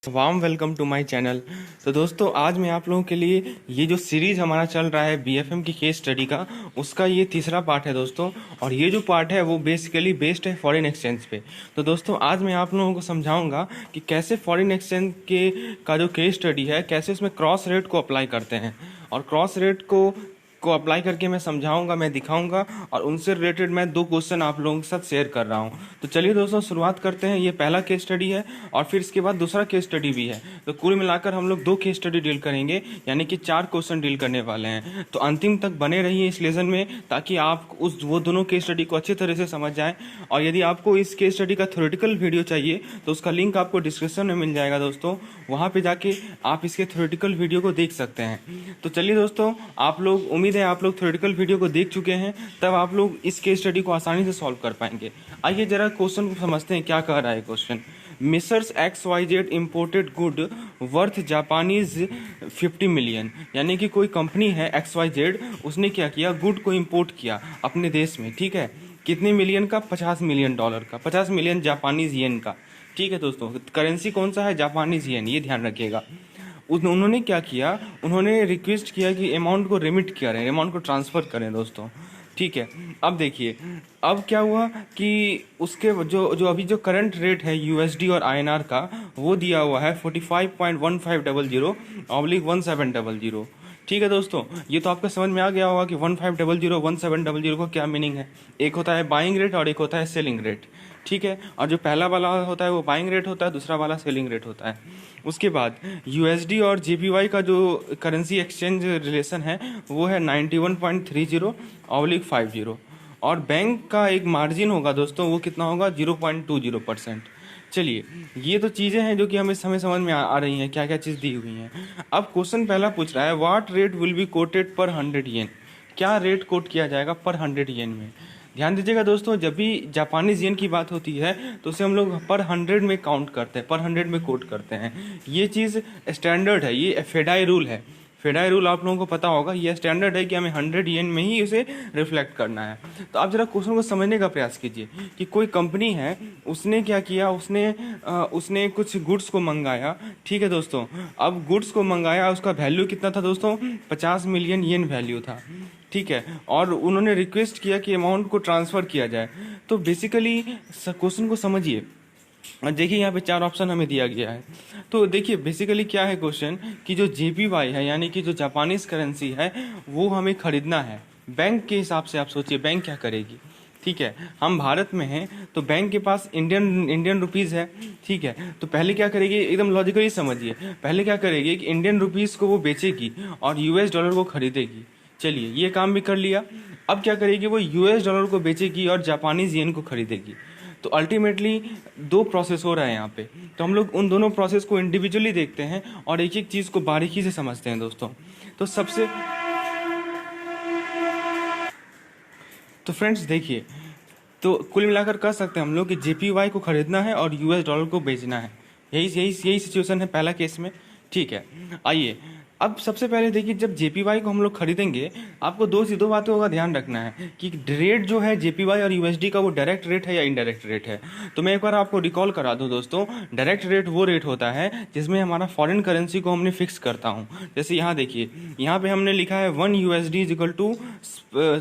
Warm welcome to my channel. तो दोस्तों, आज मैं आप लोगों के लिए ये जो सीरीज़ हमारा चल रहा है बीएफएम की केस स्टडी का, उसका ये तीसरा पार्ट है दोस्तों। और ये जो पार्ट है वो बेसिकली बेस्ड है फॉरेन एक्सचेंज पे। तो दोस्तों, आज मैं आप लोगों को समझाऊंगा कि कैसे फॉरेन एक्सचेंज के का जो केस स्टडी है, कैसे उसमें क्रॉस रेट को अप्लाई करते हैं। और क्रॉस रेट को अप्लाई करके मैं समझाऊंगा, मैं दिखाऊंगा, और उनसे रिलेटेड मैं 2 क्वेश्चन आप लोगों के साथ शेयर कर रहा हूं। तो चलिए दोस्तों, शुरुआत करते हैं। ये पहला केस स्टडी है और फिर इसके बाद दूसरा केस स्टडी भी है। तो कुल मिलाकर हम लोग 2 केस स्टडी डील करेंगे, यानी कि 4 क्वेश्चन डील करने वाले हैं। तो अंतिम तक बने रहिए इस लेसन में, ताकि आप वो दोनों केस स्टडी को अच्छी तरह से समझ जाएं। और यदि आपको इस केस स्टडी का थ्योरेटिकल वीडियो चाहिए तो उसका लिंक आपको डिस्क्रिप्शन में मिल जाएगा दोस्तों। वहाँ पे जाके आप इसके थ्योरेटिकल वीडियो को देख सकते हैं। तो चलिए दोस्तों, आप लोग, उम्मीद है आप लोग थ्योरेटिकल वीडियो को देख चुके हैं, तब आप लोग इस केस स्टडी को आसानी से सॉल्व कर पाएंगे। आइए जरा क्वेश्चन को समझते हैं, क्या कह रहा है question. Mrs XYZ imported good worth Japanese 50 million, यानी कि कोई कंपनी है XYZ, उसने क्या किया, गुड को इम्पोर्ट किया अपने देश में। ठीक है, कितने मिलियन का? $50 मिलियन का, 50 मिलियन जापानीज येन का। ठीक है दोस्तों, करेंसी कौन सा है? जापानीज येन, ये ध्यान रखिएगा। उन्होंने क्या किया, उन्होंने रिक्वेस्ट किया कि अमाउंट को रिमिट करें, अमाउंट को ट्रांसफ़र करें दोस्तों। ठीक है, अब देखिए, अब क्या हुआ कि उसके जो अभी जो करंट रेट है USD और INR का, वो दिया हुआ है 45.1500 /1700। ठीक है दोस्तों, ये तो आपको समझ में आ गया होगा कि 1500 1700 का क्या मीनिंग है। एक होता है बाइंग रेट और एक होता है सेलिंग रेट। ठीक है, और जो पहला वाला होता है वो बाइंग रेट होता है, दूसरा वाला सेलिंग रेट होता है। उसके बाद USD और JPY का जो करेंसी एक्सचेंज रिलेशन है वो है 91.30/50। और बैंक का एक मार्जिन होगा दोस्तों, वो कितना होगा? 0.20%। चलिए, ये तो चीज़ें हैं जो कि हमें समझ में आ रही हैं, क्या क्या चीज़ दी हुई हैं। अब क्वेश्चन पहला पूछ रहा है, what rate will be coated पर 100 येन। क्या रेट कोट किया जाएगा पर 100 येन में? ध्यान दीजिएगा दोस्तों, जब भी जापानीज येन की बात होती है तो उसे हम लोग पर 100 में काउंट करते हैं, पर 100 में कोट करते हैं। ये चीज़ स्टैंडर्ड है, ये फेडाई रूल है। फेडाई रूल आप लोगों को पता होगा, ये स्टैंडर्ड है कि हमें 100 येन में ही उसे रिफ्लेक्ट करना है। तो आप जरा क्वेश्चन को समझने का प्रयास कीजिए कि कोई कंपनी है, उसने क्या किया, उसने कुछ गुड्स को मंगाया। ठीक है दोस्तों, अब गुड्स को मंगाया, उसका वैल्यू कितना था दोस्तों? 50 मिलियन येन वैल्यू था। ठीक है, और उन्होंने रिक्वेस्ट किया कि अमाउंट को ट्रांसफ़र किया जाए। तो बेसिकली क्वेश्चन को समझिए, और देखिए यहाँ पे 4 ऑप्शन हमें दिया गया है। तो देखिए बेसिकली क्या है क्वेश्चन, कि जो JPY है, यानी कि जो जापानीज करेंसी है, वो हमें खरीदना है। बैंक के हिसाब से आप सोचिए, बैंक क्या करेगी। ठीक है, हम भारत में हैं तो बैंक के पास इंडियन रुपीज़ है। ठीक है, तो पहले क्या करेगी, एकदम लॉजिकली समझिए, पहले क्या करेगी कि इंडियन रुपीज़ को वो बेचेगी और US डॉलर को खरीदेगी। चलिए, ये काम भी कर लिया। अब क्या करेगी, वो US डॉलर को बेचेगी और जापानीज येन को खरीदेगी। तो अल्टीमेटली 2 प्रोसेस हो रहा है यहाँ पे। तो हम लोग उन दोनों प्रोसेस को इंडिविजुअली देखते हैं और एक एक चीज़ को बारीकी से समझते हैं दोस्तों। तो फ्रेंड्स देखिए, तो कुल मिलाकर कह सकते हैं हम लोग कि JPY को खरीदना है और US डॉलर को बेचना है। यही सिचुएशन है पहला केस में। ठीक है, आइए अब सबसे पहले देखिए, जब JPY को हम लोग खरीदेंगे, आपको 2 बातों का ध्यान रखना है कि रेट जो है JPY और USD का, वो डायरेक्ट रेट है या इनडायरेक्ट रेट है। तो मैं एक बार आपको रिकॉल करा दूं दोस्तों, डायरेक्ट रेट वो रेट होता है जिसमें हमारा फॉरेन करेंसी को हमने फिक्स करता हूँ। जैसे यहाँ देखिए, यहाँ पे हमने लिखा है 1 USD =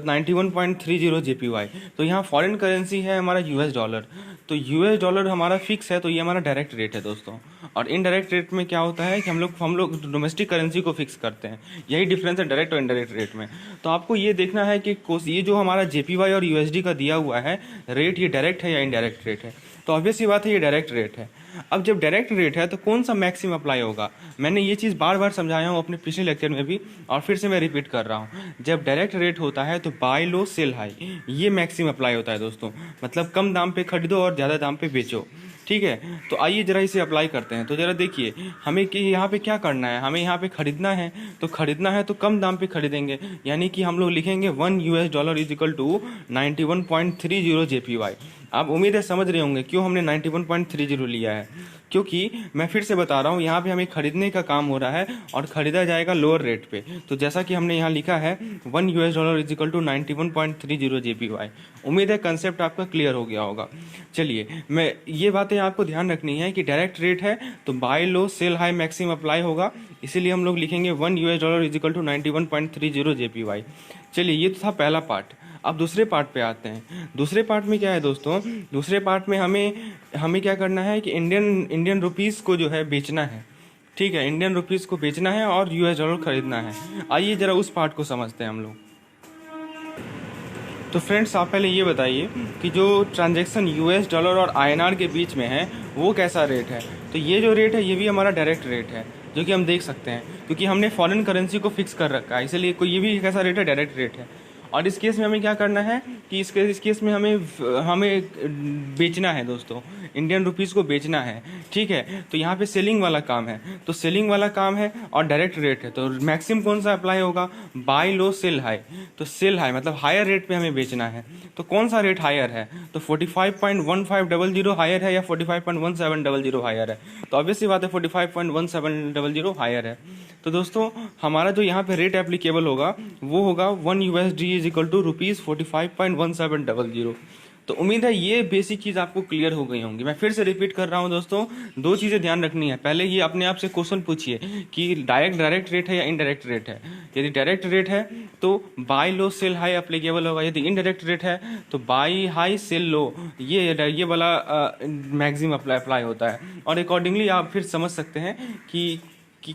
91.30 JPY। तो यहाँ फॉरेन करेंसी है हमारा US डॉलर, तो US डॉलर हमारा फिक्स है, तो ये हमारा डायरेक्ट रेट है दोस्तों। और इनडायरेक्ट रेट में क्या होता है कि हम लोग डोमेस्टिक करेंसी को फिक्स करते हैं। यही डिफरेंस है डायरेक्ट और इनडायरेक्ट रेट में। तो आपको ये देखना है कि ये जो हमारा JPY और USD का दिया हुआ है रेट, ये डायरेक्ट है या इनडायरेक्ट रेट है। तो ऑब्वियस ही बात है, ये डायरेक्ट रेट है। अब जब डायरेक्ट रेट है तो कौन सा मैक्सिम अप्लाई होगा? मैंने ये चीज़ बार बार समझाया हूँ अपने पिछले लेक्चर में भी, और फिर से मैं रिपीट कर रहा हूँ। जब डायरेक्ट रेट होता है तो बाय लो सेल हाई, ये मैक्सिम अप्लाई होता है दोस्तों। मतलब कम दाम पे खरीदो और ज़्यादा दाम पे बेचो। ठीक है, तो आइए जरा इसे अप्लाई करते हैं। तो जरा देखिए, हमें कि यहाँ पे क्या करना है, हमें यहाँ पे खरीदना है। तो खरीदना है तो कम दाम पे खरीदेंगे, यानी कि हम लोग लिखेंगे 1 US डॉलर = 91.30 JPY। आप उम्मीद है समझ रहे होंगे क्यों हमने 91.30 लिया है, क्योंकि मैं फिर से बता रहा हूँ यहाँ पे हमें खरीदने का काम हो रहा है और ख़रीदा जाएगा लोअर रेट पे। तो जैसा कि हमने यहाँ लिखा है $1 इज इक्वल टू 91.30 JPY। उम्मीद है कंसेप्ट आपका क्लियर हो गया होगा। चलिए, मैं ये बातें आपको ध्यान रखनी है कि डायरेक्ट रेट है तो बाय लो सेल हाई मैक्सिम अप्लाई होगा, इसीलिए हम लोग लिखेंगे $1 इज इक्वल टू 91.30 JPY। चलिए, ये तो था पहला पार्ट। अब दूसरे पार्ट पे आते हैं। दूसरे पार्ट में क्या है दोस्तों, दूसरे पार्ट में हमें क्या करना है कि इंडियन रुपीस को जो है बेचना है। ठीक है, इंडियन रुपीस को बेचना है और $US खरीदना है। आइए जरा उस पार्ट को समझते हैं हम लोग। तो फ्रेंड्स, आप पहले ये बताइए कि जो ट्रांजैक्शन US डॉलर और INR के बीच में है वो कैसा रेट है। तो ये जो रेट है ये भी हमारा डायरेक्ट रेट है, जो कि हम देख सकते हैं, क्योंकि हमने फॉरेन करेंसी को फिक्स कर रखा है, इसलिए कोई ये भी कैसा रेट है, डायरेक्ट रेट है। और इस केस में हमें क्या करना है कि इस केस में हमें बेचना है दोस्तों, इंडियन रुपीस को बेचना है। ठीक है, तो यहाँ पे सेलिंग वाला काम है, तो सेलिंग वाला काम है और डायरेक्ट रेट है, तो मैक्सिमम कौन सा अप्लाई होगा, बाय लो सेल हाई। तो सेल हाई मतलब हायर रेट पे हमें बेचना है। तो कौन सा रेट हायर है, तो 45.1500 हायर है या 45.1700 हायर है। तो ऑब्वियसली बात है 45.1700 हायर है। तो दोस्तों, हमारा जो यहाँ पे रेट एप्लीकेबल होगा वो होगा $1 इज इक्वल टू ₹45.1700। तो उम्मीद है ये बेसिक चीज़ आपको क्लियर हो गई होंगी। मैं फिर से रिपीट कर रहा हूँ दोस्तों, दो चीज़ें ध्यान रखनी है। पहले ये अपने आप से क्वेश्चन पूछिए कि डायरेक्ट रेट है या इनडायरेक्ट रेट है। यदि डायरेक्ट रेट है तो बाय लो सेल हाई अप्लीकेबल होगा, यदि इनडायरेक्ट रेट है तो बाय हाई सेल लो, ये वाला मैक्सिमम अप्लाई होता है। और अकॉर्डिंगली आप फिर समझ सकते हैं कि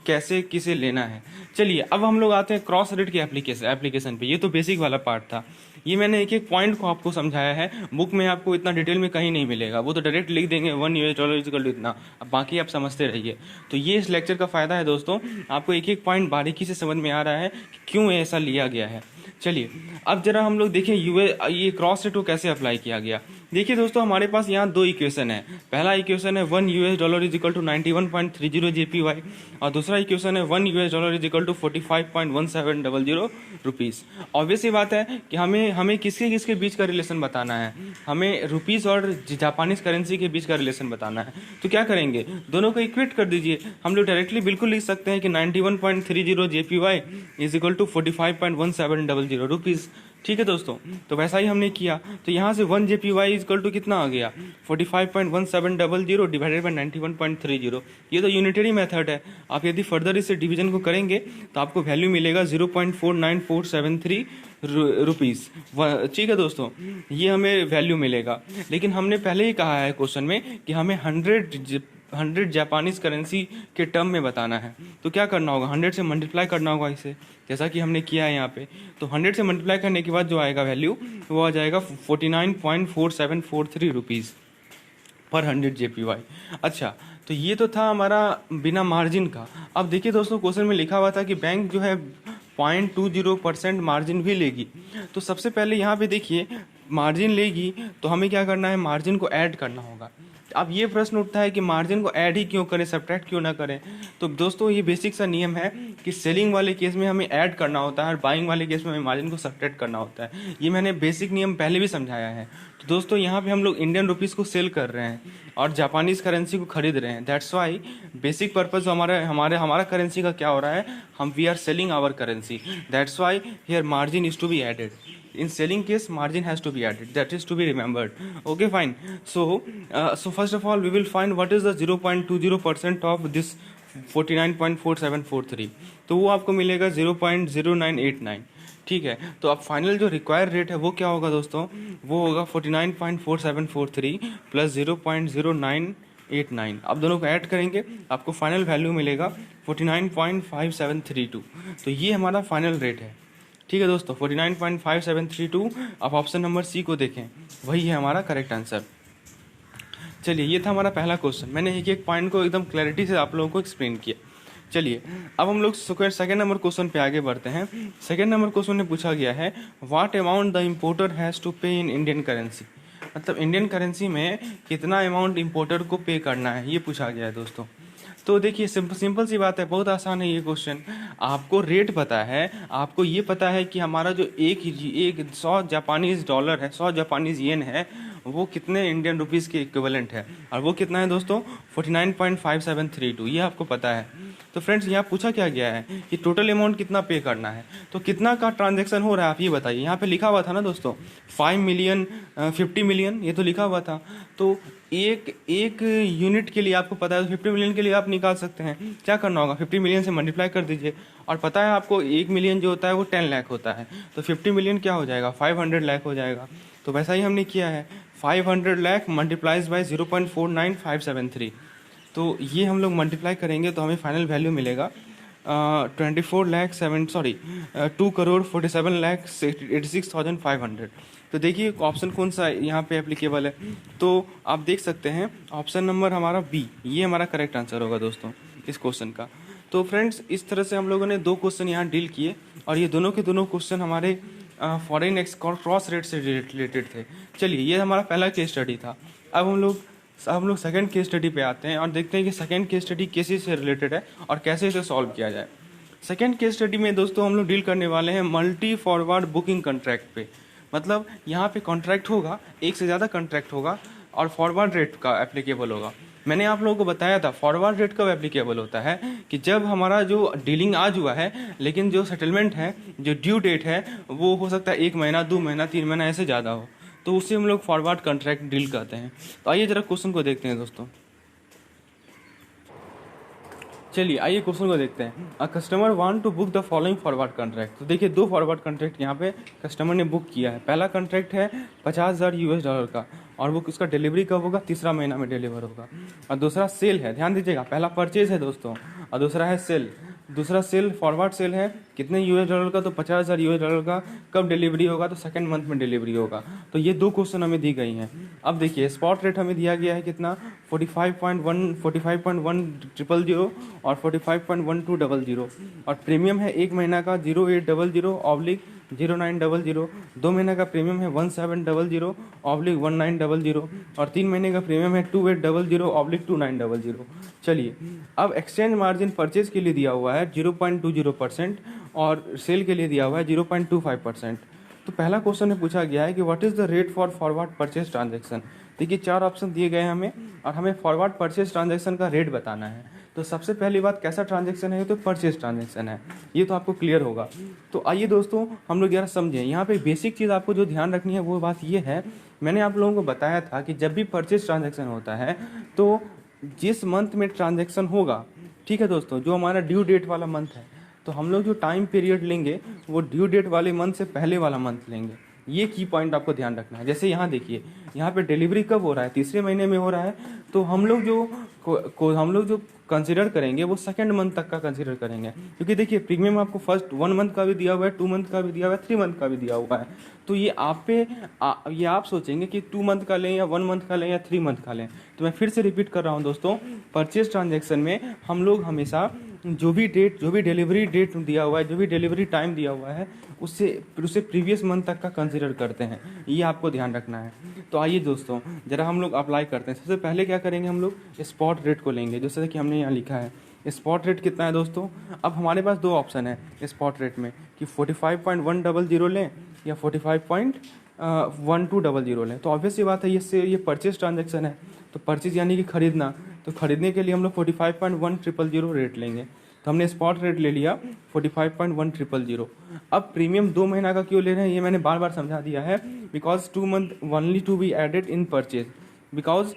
कैसे किसे लेना है। चलिए, अब हम लोग आते हैं क्रॉस रेट के एप्लीकेशन पे। ये तो बेसिक वाला पार्ट था, ये मैंने एक एक पॉइंट को आपको समझाया है। बुक में आपको इतना डिटेल में कहीं नहीं मिलेगा, वो तो डायरेक्ट लिख देंगे $1 इक्वल टू इतना, अब बाकी आप समझते रहिए। तो ये इस लेक्चर का फ़ायदा है दोस्तों, आपको एक एक पॉइंट बारीकी से समझ में आ रहा है कि क्यों ऐसा लिया गया है। चलिए, अब जरा हम लोग देखें ये क्रॉस रेट को कैसे अप्लाई किया गया। देखिए दोस्तों, हमारे पास यहाँ दो इक्वेशन है। पहला इक्वेशन है $1 इज इक्वल टू 91.30 JPY और दूसरा इक्वेशन है $1 is equal to 45.1700 rupees. Obviously बात है कि हमें किसके बीच का रिलेशन बताना है, हमें रुपीज़ और जापानीज करेंसी के बीच का रिलेशन बताना है। तो क्या करेंगे, दोनों को इक्वेट कर दीजिए। हम लोग डायरेक्टली बिल्कुल लिख सकते हैं कि 91.30 JPY is equal to 45.1700 rupees. ठीक है दोस्तों, तो वैसा ही हमने किया। तो यहाँ से 1 JPY इक्वल टू कितना आ गया, 45.1700 डिवाइडेड बाई 91.30। ये तो यूनिटरी मेथड है। आप यदि फर्दर इसे डिवीजन को करेंगे तो आपको वैल्यू मिलेगा 0.49473 रुपीज़। ठीक है दोस्तों, ये हमें वैल्यू मिलेगा। लेकिन हमने पहले ही कहा है क्वेश्चन में कि हमें 100 जापानीज करेंसी के टर्म में बताना है। तो क्या करना होगा, 100 से मल्टीप्लाई करना होगा इसे, जैसा कि हमने किया है यहाँ पे। तो 100 से मल्टीप्लाई करने के बाद जो आएगा वैल्यू वो आ जाएगा 49.4743 रुपीज़ पर 100 JPY। अच्छा, तो ये तो था हमारा बिना मार्जिन का। अब देखिए दोस्तों, क्वेश्चन में लिखा हुआ था कि बैंक जो है 0.20% मार्जिन भी लेगी। तो सबसे पहले यहाँ पे देखिए, मार्जिन लेगी तो हमें क्या करना है, मार्जिन को ऐड करना होगा। अब ये प्रश्न उठता है कि मार्जिन को ऐड ही क्यों करें, सब्ट्रैक्ट क्यों ना करें। तो दोस्तों, ये बेसिक सा नियम है कि सेलिंग वाले केस में हमें ऐड करना होता है और बाइंग वाले केस में हमें मार्जिन को सब्ट्रैक्ट करना होता है। ये मैंने बेसिक नियम पहले भी समझाया है। तो दोस्तों, यहाँ पे हम लोग इंडियन रुपीज़ को सेल कर रहे हैं और जापानीज करेंसी को खरीद रहे हैं। दैट्स वाई बेसिक पर्पज हमारा करेंसी का क्या हो रहा है, we are selling our currency. That's why here margin is to be added. In selling case, margin has to be added. That is to be remembered. Okay, fine. So first of all, we will find what is the 0.20% of this 49.4743. तो वो आपको मिलेगा 0.0989। ठीक है, तो अब final जो required rate है वो क्या होगा दोस्तों, वो होगा 49.4743 प्लस 0.0989। अब दोनों को ऐड करेंगे, आपको फाइनल वैल्यू मिलेगा 49.5732। तो ये हमारा फाइनल रेट है। ठीक है दोस्तों, 49.5732। अब ऑप्शन नंबर सी को देखें, वही है हमारा करेक्ट आंसर। चलिए, ये था हमारा पहला क्वेश्चन। मैंने एक एक पॉइंट को एकदम क्लैरिटी से आप लोगों को एक्सप्लेन किया। चलिए, अब हम लोग सेकेंड नंबर क्वेश्चन पे आगे बढ़ते हैं। सेकेंड नंबर क्वेश्चन में पूछा गया है, what amount the importer has to pay in Indian currency. मतलब इंडियन करेंसी में कितना अमाउंट इम्पोर्टर को पे करना है, ये पूछा गया है दोस्तों। तो देखिए, सिंपल सी बात है, बहुत आसान है ये क्वेश्चन। आपको रेट पता है, आपको ये पता है कि हमारा जो एक 100 जापानीज डॉलर है, 100 जापानीज येन है, वो कितने इंडियन रुपीज़ के इक्विवेलेंट है, और वो कितना है दोस्तों 49.5732, ये आपको पता है। तो फ्रेंड्स यहाँ पूछा क्या गया है कि टोटल अमाउंट कितना पे करना है, तो कितना का ट्रांजैक्शन हो रहा है आप ये बताइए। यहाँ पे लिखा हुआ था ना दोस्तों 5 मिलियन 50 मिलियन, ये तो लिखा हुआ था। तो एक एक यूनिट के लिए आपको पता है 50 मिलियन के लिए आप निकाल सकते हैं। क्या करना होगा, 50 मिलियन से मल्टीप्लाई कर दीजिए, और पता है आपको 1 मिलियन जो होता है वो 10 लाख होता है, तो 50 मिलियन क्या हो जाएगा 500 लाख हो जाएगा। तो वैसा ही हमने किया है, 500 लाख मल्टीप्लाइज बाई 0.49573, तो ये हम लोग मल्टीप्लाई करेंगे तो हमें फाइनल वैल्यू मिलेगा 2,47,86,500। तो देखिए ऑप्शन कौन सा यहाँ पे एप्लीकेबल है, तो आप देख सकते हैं ऑप्शन नंबर हमारा बी, ये हमारा करेक्ट आंसर होगा दोस्तों इस क्वेश्चन का। तो फ्रेंड्स इस तरह से हम लोगों ने 2 क्वेश्चन यहाँ डील किए, और ये दोनों के दोनों क्वेश्चन हमारे फॉरेन एक्सपोर्ट क्रॉस रेट से रिलेटेड थे। चलिए ये हमारा पहला केस स्टडी था। अब हम लोग सेकंड केस स्टडी पे आते हैं और देखते हैं कि सेकंड केस स्टडी किसी से रिलेटेड है और कैसे इसे सॉल्व किया जाए। सेकंड केस स्टडी में दोस्तों हम लोग डील करने वाले हैं मल्टी फॉरवर्ड बुकिंग कॉन्ट्रैक्ट पे। मतलब यहाँ पे कॉन्ट्रैक्ट होगा, एक से ज़्यादा कॉन्ट्रैक्ट होगा और फॉरवर्ड रेट का एप्लीकेबल होगा। मैंने आप लोगों को बताया था फॉरवर्ड रेट कब एप्लीकेबल होता है कि जब हमारा जो डीलिंग आज हुआ है, लेकिन जो सेटलमेंट है, जो ड्यू डेट है, वो हो सकता है 1 महीना 2 महीना 3 महीना ऐसे ज़्यादा हो, तो उससे हम लोग फॉरवर्ड कॉन्ट्रैक्ट डील करते हैं। तो आइए जरा क्वेश्चन को देखते हैं दोस्तों। चलिए आइए क्वेश्चन को देखते हैं। A customer want to book the following forward contract. तो देखिए 2 फॉरवर्ड कॉन्ट्रैक्ट यहाँ पे कस्टमर ने बुक किया है। पहला कॉन्ट्रैक्ट है $50,000 का, और वो उसका डिलीवरी कब होगा, तीसरा महीना में डिलीवर होगा। और दूसरा सेल है, ध्यान दीजिएगा, पहला परचेज है दोस्तों और दूसरा है सेल। दूसरा सेल फॉरवर्ड सेल है कितने $US का, तो $50,000 का। कब डिलीवरी होगा, तो सेकंड मंथ में डिलीवरी होगा। तो ये 2 क्वेश्चन हमें दी गई हैं। अब देखिए स्पॉट रेट हमें दिया गया है कितना 45.100 और 45.1200, और प्रीमियम है 1 महीना का 0800/0900, 2 महीने का प्रीमियम है 1700/1900, और 3 महीने का प्रीमियम है 2800/2900। चलिए अब एक्सचेंज मार्जिन परचेज के लिए दिया हुआ है 0.20% और सेल के लिए दिया हुआ है 0.25%। तो पहला क्वेश्चन में पूछा गया है कि what is the rate for forward purchase transaction. देखिए 4 ऑप्शन दिए गए हैं हमें, और हमें फॉरवर्ड परचेज ट्रांजैक्शन का रेट बताना है। तो सबसे पहली बात कैसा ट्रांजैक्शन है, तो परचेज ट्रांजैक्शन है, ये तो आपको क्लियर होगा। तो आइए दोस्तों हम लोग जरा समझें। यहाँ पे बेसिक चीज़ आपको जो ध्यान रखनी है वो बात ये है, मैंने आप लोगों को बताया था कि जब भी परचेज ट्रांजैक्शन होता है तो जिस मंथ में ट्रांजैक्शन होगा, ठीक है दोस्तों, जो हमारा ड्यू डेट वाला मंथ है, तो हम लोग जो टाइम पीरियड लेंगे वो ड्यू डेट वाले मंथ से पहले वाला मंथ लेंगे। ये की पॉइंट आपको ध्यान रखना है। जैसे यहाँ देखिए, यहाँ पे डिलीवरी कब हो रहा है, तीसरे महीने में हो रहा है, तो हम लोग जो कंसिडर करेंगे वो सेकंड मंथ तक का कंसिडर करेंगे, क्योंकि देखिए प्रीमियम आपको फर्स्ट 1 मंथ का भी दिया हुआ है, 2 मंथ का भी दिया हुआ है, 3 मंथ का भी दिया हुआ है। तो ये आप सोचेंगे कि 2 मंथ का लें या 1 मंथ का लें या 3 मंथ का लें। तो मैं फिर से रिपीट कर रहा हूँ दोस्तों, परचेज ट्रांजेक्शन में हम लोग हमेशा जो भी डिलीवरी डेट दिया हुआ है, जो भी डिलीवरी टाइम दिया हुआ है, उससे प्रीवियस मंथ तक का कंसिडर करते हैं, ये आपको ध्यान रखना है। तो आइए दोस्तों जरा हम लोग अप्लाई करते हैं। सबसे पहले क्या करेंगे, हम लोग स्पॉट रेट को लेंगे, जैसे कि हमने यहाँ लिखा है। स्पॉट रेट कितना है दोस्तों, अब हमारे पास 2 ऑप्शन है स्पॉट रेट में कि 45.100 लें या 45.1200 लें। तो ऑब्वियस सी बात है, ये परचेज ट्रांजेक्शन है, तो परचेज यानी कि खरीदना, तो खरीदने के लिए हम लोग 45.1000 रेट लेंगे। तो हमने स्पॉट रेट ले लिया 45.1000। अब प्रीमियम 2 महीना का क्यों ले रहे हैं, ये मैंने बार बार समझा दिया है। Because 2 month only to be added in purchase, because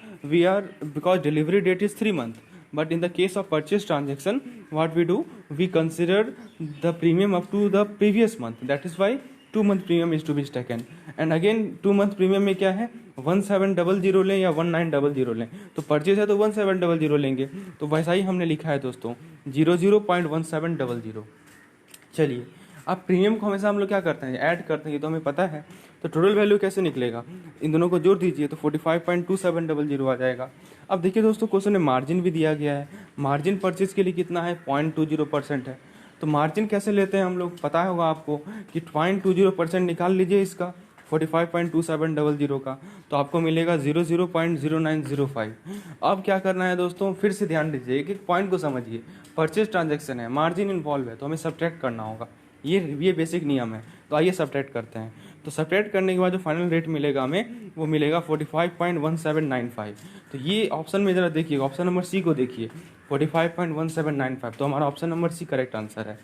delivery date is 3 month, but in the case of purchase transaction what we do, we consider the premium up to the previous month, that is why 2 month premium is to be taken। and again 2 month premium में क्या है, 1700 लें या 1900 लें, तो purchase है तो 1700 लेंगे। तो वैसा ही हमने लिखा है दोस्तों 00.1700। चलिए अब प्रीमियम को हमेशा हम लोग क्या करते हैं, ऐड करते हैं, ये तो हमें पता है। तो टोटल वैल्यू कैसे निकलेगा, इन दोनों को जोड़ दीजिए तो 45.2700 आ जाएगा। अब देखिए दोस्तों क्वेश्चन में मार्जिन भी दिया गया है। मार्जिन परचेज के लिए कितना है, 0.20% है। तो मार्जिन कैसे लेते हैं हम लोग, पता होगा आपको कि 0.20% निकाल लीजिए इसका 45.2700 का, तो आपको मिलेगा 00.0905। अब क्या करना है दोस्तों, फिर से ध्यान दीजिए, एक एक पॉइंट को समझिए। परचेज ट्रांजैक्शन है, मार्जिन इन्वॉल्व है, तो हमें सब्ट्रैक्ट करना होगा, ये बेसिक नियम है। तो आइए सब्ट्रैक्ट करते हैं। तो सब्ट्रैक्ट करने के बाद जो फाइनल रेट मिलेगा हमें वो मिलेगा 45.1795। तो ये ऑप्शन में ज़रा देखिए, ऑप्शन नंबर सी को देखिए, 45.1795, तो हमारा option number C correct answer है।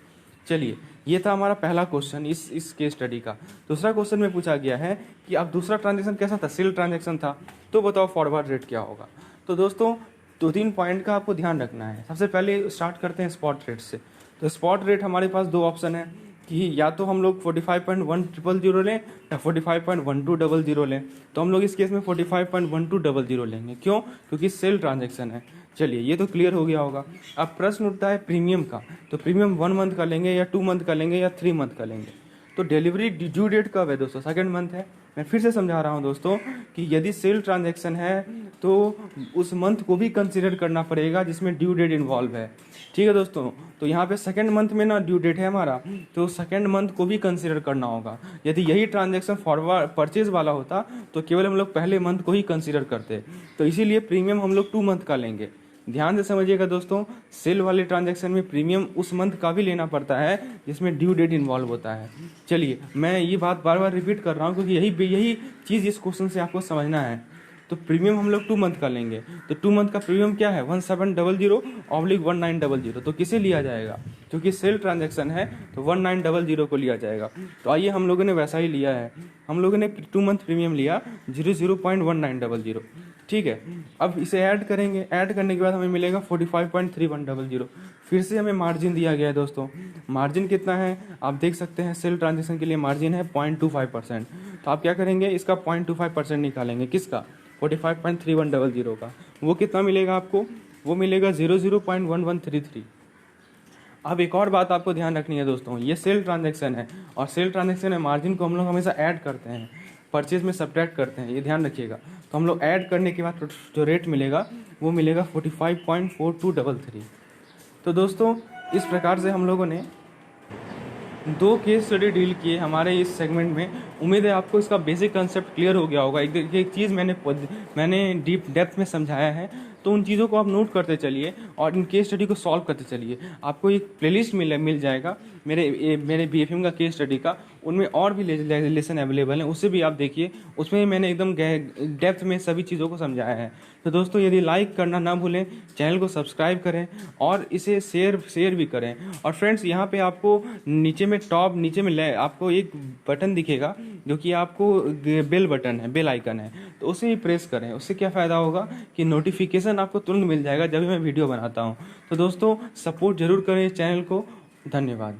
चलिए, ये था हमारा पहला क्वेश्चन इस केस स्टडी का। दूसरा क्वेश्चन में पूछा गया है कि अब दूसरा ट्रांजेक्शन कैसा था, सेल ट्रांजेक्शन था, तो बताओ फॉरवर्ड रेट क्या होगा। तो दोस्तों 2-3 पॉइंट का आपको ध्यान रखना है। सबसे पहले स्टार्ट करते हैं स्पॉट रेट से। तो स्पॉट रेट हमारे पास 2 ऑप्शन है कि या तो हम लोग 45.1000 लें या 45.1200 लें। तो हम लोग इस केस में 45.1200 लेंगे। क्यों? क्योंकि सेल ट्रांजेक्शन है। चलिए, ये तो क्लियर हो गया होगा। अब प्रश्न उठता है प्रीमियम का। तो प्रीमियम 1 मंथ का लेंगे या 2 मंथ का लेंगे या 3 मंथ का लेंगे। तो डिलीवरी ड्यू डेट कब है दोस्तों? सेकंड मंथ है। मैं फिर से समझा रहा हूं दोस्तों कि यदि सेल ट्रांजैक्शन है तो उस मंथ को भी कंसीडर करना पड़ेगा जिसमें ड्यू डेट इन्वॉल्व है। ठीक है दोस्तों, तो यहाँ पे सेकंड मंथ में ना ड्यू डेट है हमारा, तो सेकंड मंथ को भी कंसीडर करना होगा। यदि यही ट्रांजैक्शन फॉरवर्ड परचेज वाला होता तो केवल हम लोग पहले मंथ को ही कंसीडर करते। तो इसीलिए प्रीमियम हम लोग 2 मंथ का लेंगे। ध्यान से समझिएगा दोस्तों, सेल वाले ट्रांजैक्शन में प्रीमियम उस मंथ का भी लेना पड़ता है जिसमें ड्यू डेट इन्वॉल्व होता है। चलिए, मैं ये बात बार बार रिपीट कर रहा हूँ क्योंकि यही चीज़ इस क्वेश्चन से आपको समझना है। तो प्रीमियम हम लोग 2 मंथ का लेंगे। तो 2 मंथ का प्रीमियम क्या है? 1700/1900। तो किसे लिया जाएगा? क्योंकि सेल ट्रांजैक्शन है तो 1900 को लिया जाएगा। तो आइए, हम लोगों ने वैसा ही लिया है। हम लोगों ने 2 मंथ प्रीमियम लिया 00.1900। ठीक है, अब इसे ऐड करेंगे। ऐड करने के बाद हमें मिलेगा 45.3100। फिर से हमें मार्जिन दिया गया है दोस्तों। मार्जिन कितना है आप देख सकते हैं, सेल ट्रांजैक्शन के लिए मार्जिन है 0.25%। तो आप क्या करेंगे, इसका 0.25% निकालेंगे। किसका? 45.3100 का। वो कितना मिलेगा आपको? वो मिलेगा 00.1133। अब एक और बात आपको ध्यान रखनी है दोस्तों, ये सेल ट्रांजैक्शन है और सेल ट्रांजैक्शन में मार्जिन को हम लोग हमेशा ऐड करते हैं, परचेज में सब्ट्रैक्ट करते हैं, ये ध्यान रखिएगा। तो हम लोग ऐड करने के बाद जो रेट मिलेगा वो मिलेगा 45.4233। तो दोस्तों इस प्रकार से हम लोगों ने 2 केस स्टडी डील किए हमारे इस सेगमेंट में। उम्मीद है आपको इसका बेसिक कंसेप्ट क्लियर हो गया होगा। एक चीज़ मैंने डीप डेप्थ में समझाया है, तो उन चीज़ों को आप नोट करते चलिए और इन केस स्टडी को सॉल्व करते चलिए। आपको एक प्लेलिस्ट मिल जाएगा मेरे बीएफएम का केस स्टडी का, उनमें और भी लेसन अवेलेबल हैं, उसे भी आप देखिए। उसमें मैंने एकदम डेप्थ में सभी चीज़ों को समझाया है। तो दोस्तों यदि लाइक करना ना भूलें, चैनल को सब्सक्राइब करें और इसे शेयर भी करें। और फ्रेंड्स, यहाँ पे आपको नीचे में आपको एक बटन दिखेगा जो कि आपको बेल बटन है, बेल आइकन है, तो उसे ही प्रेस करें। उससे क्या फ़ायदा होगा कि नोटिफिकेशन आपको तुरंत मिल जाएगा जब भी मैं वीडियो बनाता हूँ। तो दोस्तों सपोर्ट जरूर करें चैनल को। धन्यवाद।